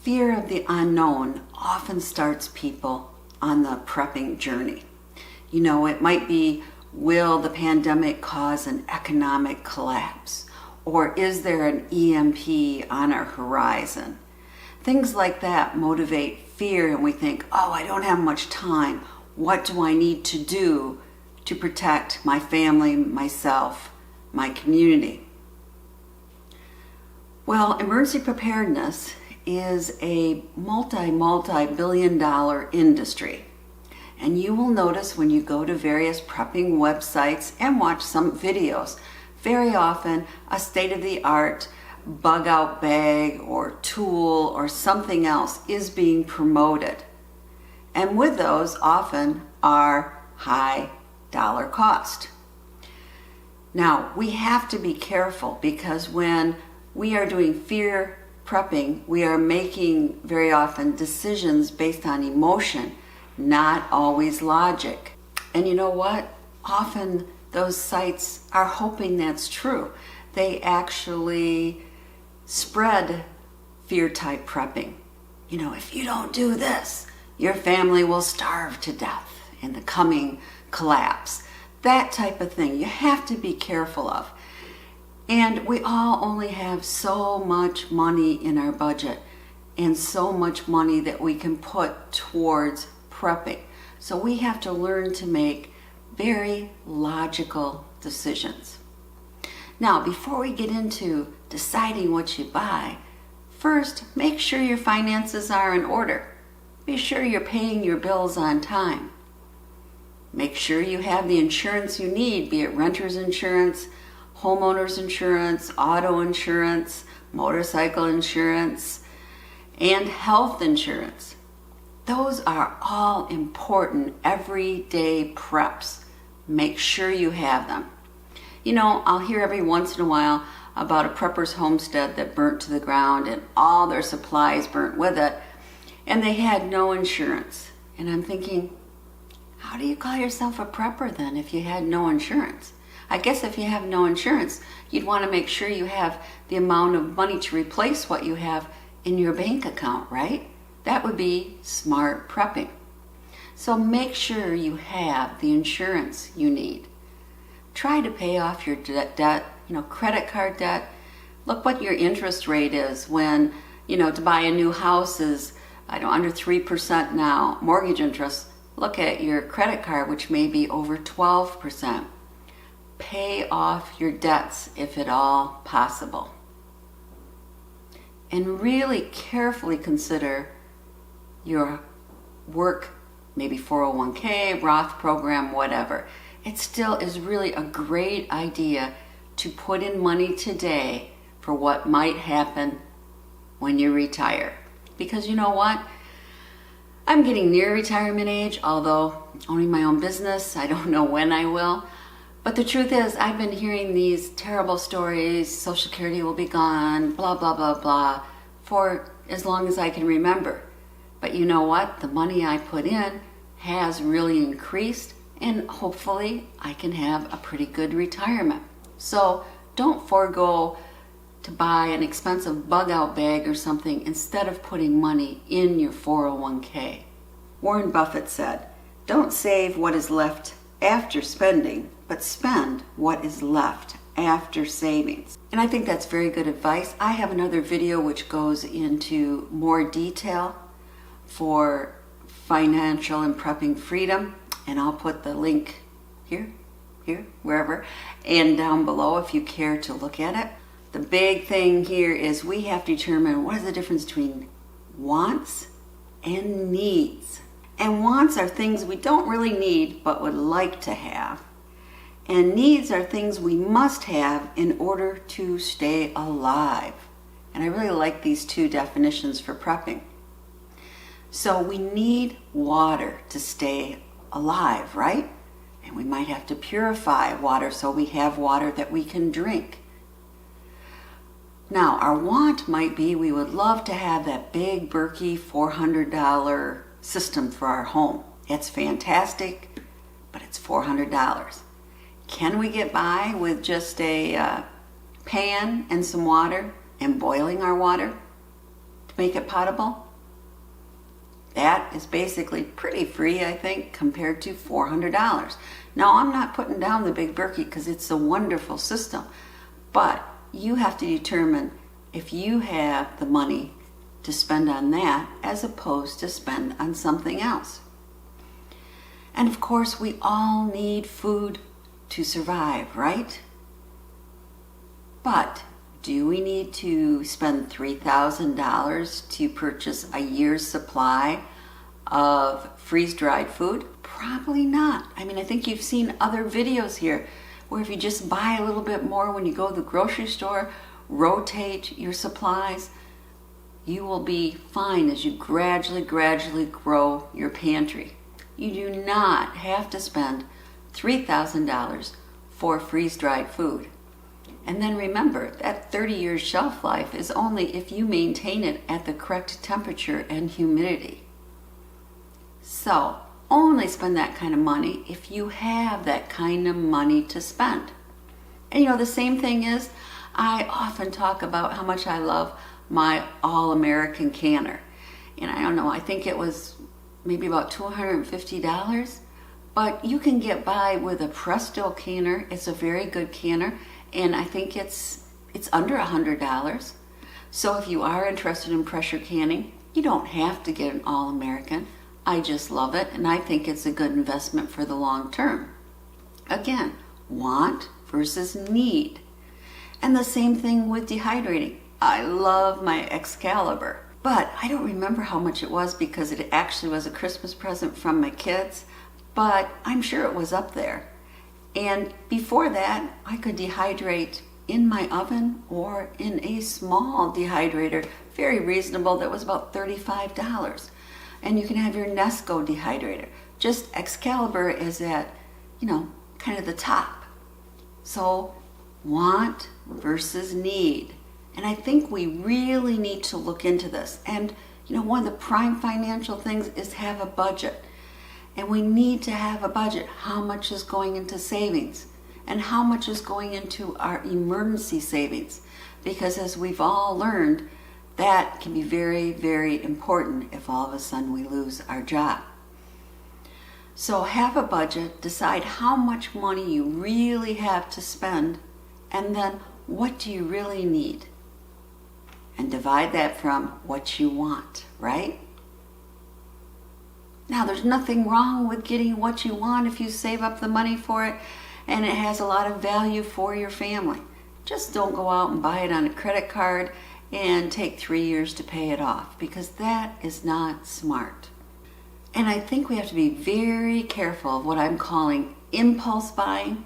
Fear of the unknown often starts people on the prepping journey. It might be, will the pandemic cause an economic collapse? Or is there an EMP on our horizon? Things like that motivate fear, and we think, oh, I don't have much time. What do I need to do to protect my family, myself, my community? Well, emergency preparedness is a multi-billion-dollar industry. And you will notice when you go to various prepping websites and watch some videos, very often a state-of-the-art bug-out bag or tool or something else is being promoted. And with those often are high dollar cost. Now, we have to be careful, because when we are doing fear prepping, we are making very often decisions based on emotion, not always logic. And you know what? Often those sites are hoping that's true. They actually spread fear type prepping. If you don't do this, your family will starve to death in the coming collapse. That type of thing you have to be careful of. And we all only have so much money in our budget and so much money that we can put towards prepping. So we have to learn to make very logical decisions. Now, before we get into deciding what you buy, first, make sure your finances are in order. Be sure you're paying your bills on time. Make sure you have the insurance you need, be it renter's insurance, homeowner's insurance, auto insurance, motorcycle insurance, and health insurance. Those are all important everyday preps. Make sure you have them. I'll hear every once in a while about a prepper's homestead that burnt to the ground and all their supplies burnt with it, and they had no insurance. And I'm thinking, how do you call yourself a prepper then if you had no insurance? I guess if you have no insurance, you'd want to make sure you have the amount of money to replace what you have in your bank account, right? That would be smart prepping. So make sure you have the insurance you need. Try to pay off your debt, credit card debt. Look what your interest rate is when, to buy a new house is, under 3% now, mortgage interest. Look at your credit card, which may be over 12%. Pay off your debts if at all possible. And really carefully consider your work, maybe 401k, Roth program, whatever. It still is really a great idea to put in money today for what might happen when you retire. Because you know what? I'm getting near retirement age, although owning my own business, I don't know when I will. But the truth is, I've been hearing these terrible stories, Social Security will be gone, blah, blah, blah, blah, for as long as I can remember. But you know what? The money I put in has really increased, and hopefully I can have a pretty good retirement. So don't forego to buy an expensive bug-out bag or something instead of putting money in your 401k. Warren Buffett said, "Don't save what is left after spending, but spend what is left after savings." And I think that's very good advice. I have another video which goes into more detail for financial and prepping freedom, and I'll put the link here, wherever, and down below if you care to look at it. The big thing here is we have to determine what is the difference between wants and needs. And wants are things we don't really need but would like to have. And needs are things we must have in order to stay alive. And I really like these two definitions for prepping. So we need water to stay alive, right? And we might have to purify water so we have water that we can drink. Now, our want might be we would love to have that big, Berkey $400 system for our home. It's fantastic, but it's $400. Can we get by with just a pan and some water and boiling our water? to make it potable. That is basically pretty free, I think, compared to $400. Now, I'm not putting down the Big Berkey because it's a wonderful system, but you have to determine if you have the money to spend on that as opposed to spend on something else. And of course, we all need food to survive, right? But do we need to spend $3,000 to purchase a year's supply of freeze-dried food? Probably not. I mean, I think you've seen other videos here where if you just buy a little bit more when you go to the grocery store, rotate your supplies, you will be fine as you gradually grow your pantry. You do not have to spend $3,000 for freeze-dried food. And then remember, that 30-year shelf life is only if you maintain it at the correct temperature and humidity. So, only spend that kind of money if you have that kind of money to spend. And the same thing is, I often talk about how much I love my All-American canner. And I don't know, I think it was maybe about $250, but you can get by with a Presto canner. It's a very good canner, and I think it's under $100. So if you are interested in pressure canning, you don't have to get an All-American. I just love it, and I think it's a good investment for the long term. Again, want versus need. And the same thing with dehydrating. I love my Excalibur, but I don't remember how much it was because it actually was a Christmas present from my kids, but I'm sure it was up there. And before that, I could dehydrate in my oven or in a small dehydrator, very reasonable, that was about $35. And you can have your Nesco dehydrator. Just Excalibur is at, kind of the top. So, want versus need. And I think we really need to look into this. And, one of the prime financial things is have a budget. And we need to have a budget. How much is going into savings? And how much is going into our emergency savings? Because as we've all learned, that can be very, very important if all of a sudden we lose our job. So have a budget, decide how much money you really have to spend, and then what do you really need? And divide that from what you want, right? Now, there's nothing wrong with getting what you want if you save up the money for it and it has a lot of value for your family. Just don't go out and buy it on a credit card and take 3 years to pay it off, because that is not smart. And I think we have to be very careful of what I'm calling impulse buying.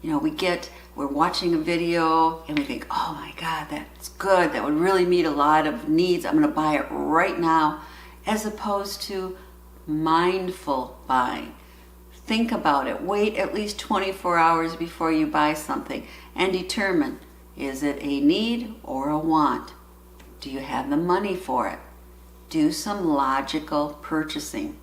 We're watching a video and we think, oh my God, that's good. That would really meet a lot of needs. I'm going to buy it right now, as opposed to mindful buying. Think about it. Wait at least 24 hours before you buy something and determine, is it a need or a want? Do you have the money for it? Do some logical purchasing.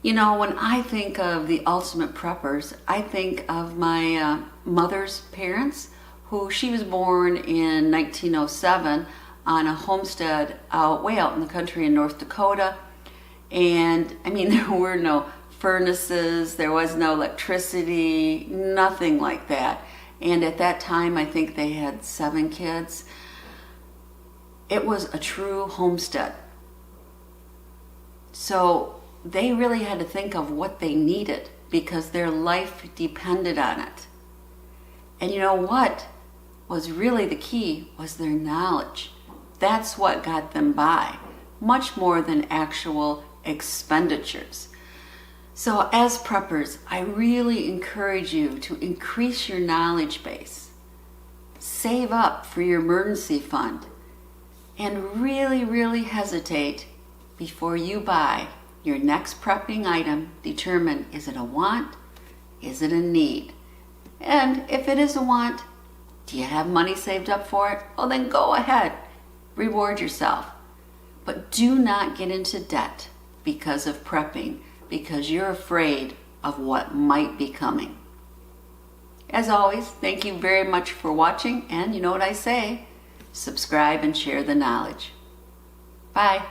When I think of the ultimate preppers, I think of my mother's parents, she was born in 1907 on a homestead way out in the country in North Dakota. And there were no furnaces, there was no electricity, nothing like that. And at that time, I think they had 7 kids. It was a true homestead. So they really had to think of what they needed because their life depended on it. And what was really the key was their knowledge. That's what got them by, much more than actual expenditures. So as preppers, I really encourage you to increase your knowledge base. Save up for your emergency fund. And really hesitate before you buy your next prepping item. Determine, is it a want? Is it a need? And if it is a want, do you have money saved up for it? Well, then go ahead. Reward yourself. But do not get into debt because of prepping, because you're afraid of what might be coming. As always, thank you very much for watching, and you know what I say, Subscribe and share the knowledge. Bye.